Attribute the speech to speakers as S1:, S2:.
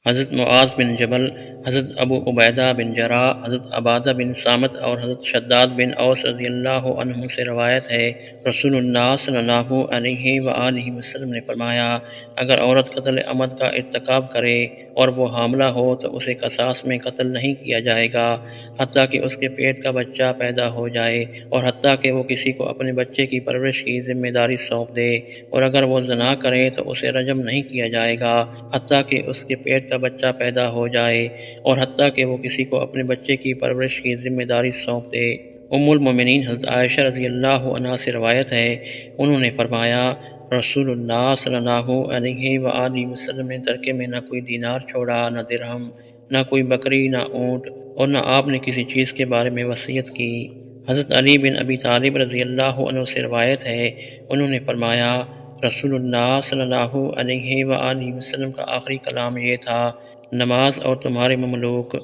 S1: حضرت معاذ بن جبل، حضرت ابو عبیدہ بن جراح، حضرت عبادہ بن صامت اور حضرت شداد بن اوس رضی اللہ عنہ سے روایت ہے، رسول اللہ صلی اللہ علیہ وآلہ وسلم نے فرمایا، اگر عورت قتل عمد کا ارتکاب کرے اور وہ حاملہ ہو تو اسے قصاص میں قتل نہیں کیا جائے گا حتیٰ کہ اس کے پیٹ کا بچہ پیدا ہو جائے، اور حتیٰ کہ وہ کسی کو اپنے بچے کی پرورش کی ذمہ داری سونپ دے، اور اگر وہ زنا کرے تو اسے رجم نہیں کیا جائے گا حتیٰ کہ اس کے پیٹ کا بچہ پیدا ہو جائے، اور حتیٰ کہ وہ کسی کو اپنے بچے کی پرورش کی ذمہ داری سونپ دے۔ ام المومنین حضرت عائشہ رضی اللہ عنہا سے روایت ہے، انہوں نے فرمایا، رسول اللہ صلی اللہ علیہ وآلہ وسلم نے ترکے میں نہ کوئی دینار چھوڑا، نہ درہم، نہ کوئی بکری، نہ اونٹ، اور نہ آپ نے کسی چیز کے بارے میں وصیت کی۔ حضرت علی بن ابی طالب رضی اللہ عنہ سے روایت ہے، انہوں نے فرمایا، رسول اللہ صلی اللہ علیہ وآلہ وسلم کا آخری کلام یہ تھا، نماز اور تمہارے مملوک